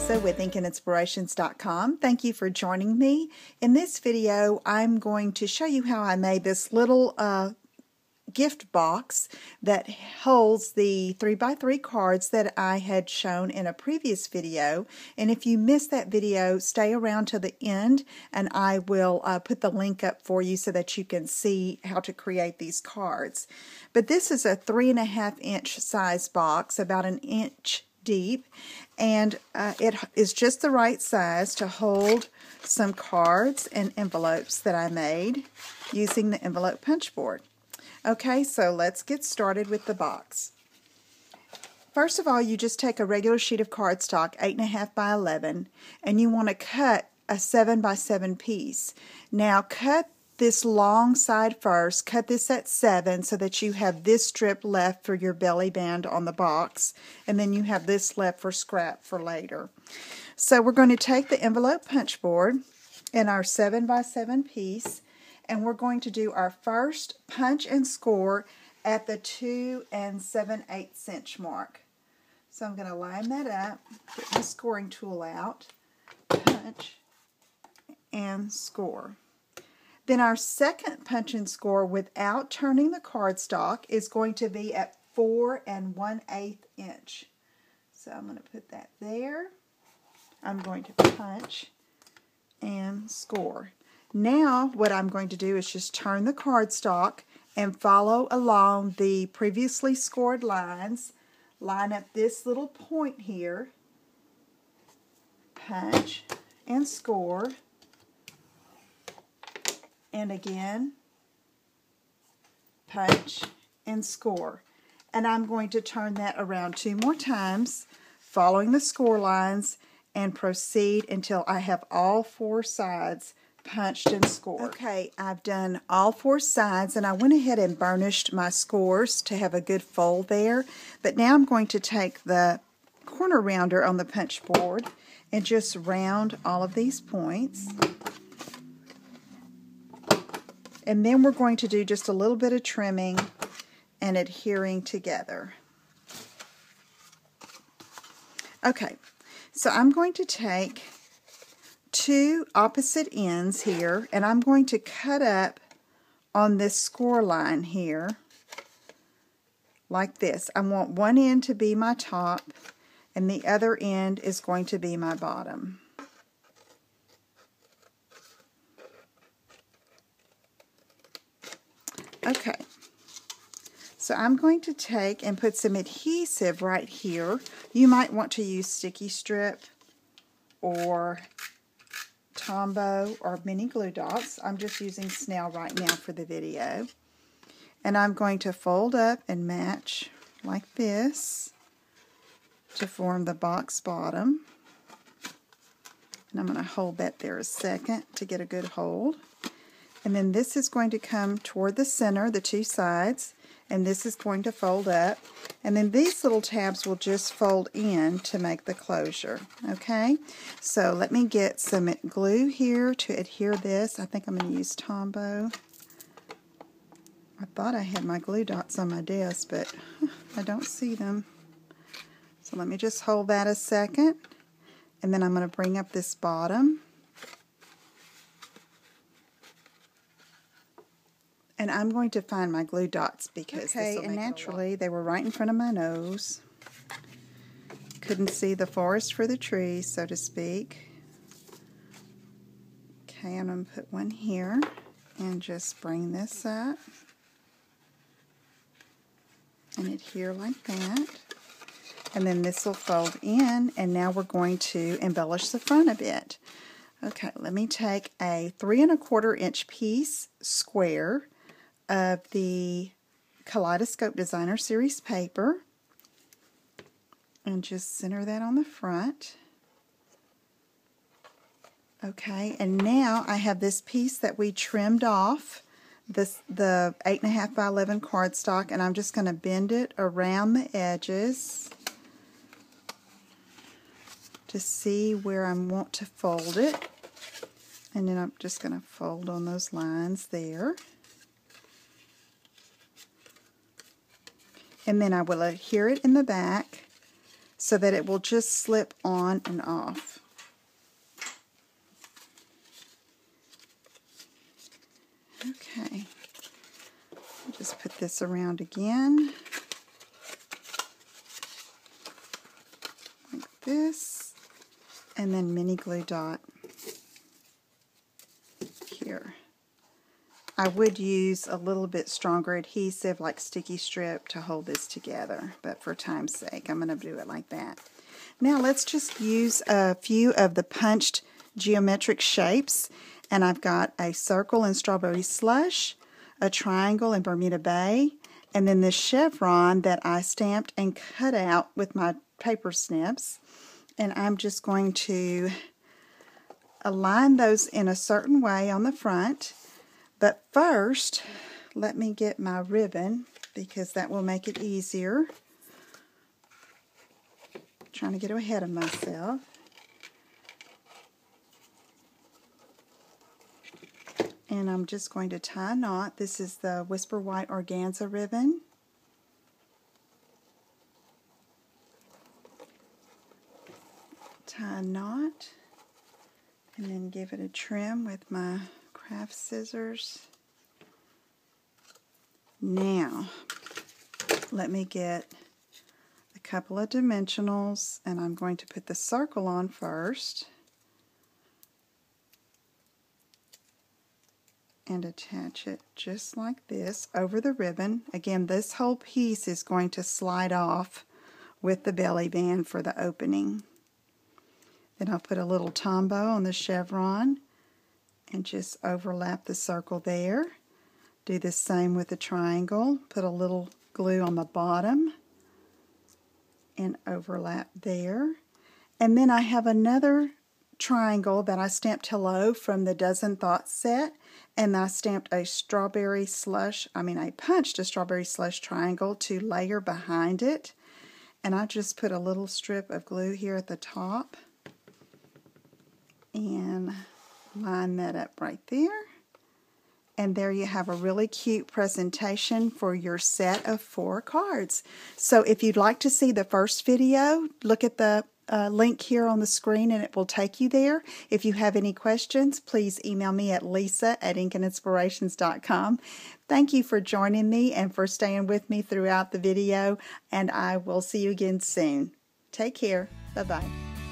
Lisa with InkandInspirations.com. Thank you for joining me. In this video, I'm going to show you how I made this little gift box that holds the 3x3 cards that I had shown in a previous video. And if you missed that video, stay around to the end and I will put the link up for you so that you can see how to create these cards. But this is a 3.5 inch size box, about an inch deep, and it is just the right size to hold some cards and envelopes that I made using the envelope punch board. Okay, so let's get started with the box. First of all, you just take a regular sheet of cardstock, 8.5 by 11, and you want to cut a 7 by 7 piece. Now cut this long side first, cut this at 7 so that you have this strip left for your belly band on the box, and then you have this left for scrap for later. So we're going to take the envelope punch board in our 7 by 7 piece, and we're going to do our first punch and score at the 2 7/8 inch mark. So I'm going to line that up, get my scoring tool out, punch, and score. Then our second punch and score without turning the cardstock is going to be at 4 1/8 inch. So I'm going to put that there. I'm going to punch and score. Now what I'm going to do is just turn the cardstock and follow along the previously scored lines. Line up this little point here, punch and score. And again, punch and score. And I'm going to turn that around 2 more times, following the score lines, and proceed until I have all 4 sides punched and scored. Okay, I've done all 4 sides, and I went ahead and burnished my scores to have a good fold there. But now I'm going to take the corner rounder on the punch board and just round all of these points. And then we're going to do just a little bit of trimming and adhering together. Okay, so I'm going to take 2 opposite ends here, and I'm going to cut up on this score line here like this. I want one end to be my top, and the other end is going to be my bottom. Okay, so I'm going to take and put some adhesive right here. You might want to use sticky strip or Tombow or mini glue dots. I'm just using snail right now for the video. And I'm going to fold up and match like this to form the box bottom. And I'm going to hold that there a second to get a good hold. And then this is going to come toward the center, the 2 sides, and this is going to fold up. And then these little tabs will just fold in to make the closure. Okay, so let me get some glue here to adhere this. I think I'm going to use Tombow. I thought I had my glue dots on my desk, but I don't see them. So let me just hold that a second, and then I'm going to bring up this bottom. And I'm going to find my glue dots because this will make naturally they were right in front of my nose. Couldn't see the forest for the trees, so to speak. Okay, I'm going to put one here and just bring this up and adhere like that. And then this will fold in, and now we're going to embellish the front a bit. Okay, let me take a 3 1/4 inch piece square of the Kaleidoscope Designer Series paper and just center that on the front. Okay, and now I have this piece that we trimmed off, the 8.5 by 11 cardstock, and I'm just going to bend it around the edges to see where I want to fold it. And then I'm just going to fold on those lines there. And then I will adhere it in the back so that it will just slip on and off. Okay, I'll just put this around again, like this, and then mini glue dot here. I would use a little bit stronger adhesive like sticky strip to hold this together, but for time's sake I'm going to do it like that. Now let's just use a few of the punched geometric shapes, and I've got a circle in strawberry slush, a triangle in Bermuda Bay, and then this chevron that I stamped and cut out with my paper snips. And I'm just going to align those in a certain way on the front. But first, let me get my ribbon, because that will make it easier. I'm trying to get ahead of myself. And I'm just going to tie a knot. This is the Whisper White organza ribbon. Tie a knot, and then give it a trim with my craft scissors. Now, let me get a couple of dimensionals, and I'm going to put the circle on first and attach it just like this over the ribbon. Again, this whole piece is going to slide off with the belly band for the opening. Then I'll put a little tombow on the chevron and just overlap the circle there. Do the same with the triangle. Put a little glue on the bottom and overlap there. And then I have another triangle that I stamped hello from the Dozen Thoughts set, and I stamped a I punched a strawberry slush triangle to layer behind it. And I just put a little strip of glue here at the top and line that up right there. And there you have a really cute presentation for your set of 4 cards. So if you'd like to see the first video, look at the link here on the screen and it will take you there. If you have any questions, please email me at lisa@inkandinspirations.com. Thank you for joining me and for staying with me throughout the video, and I will see you again soon. Take care. Bye-bye.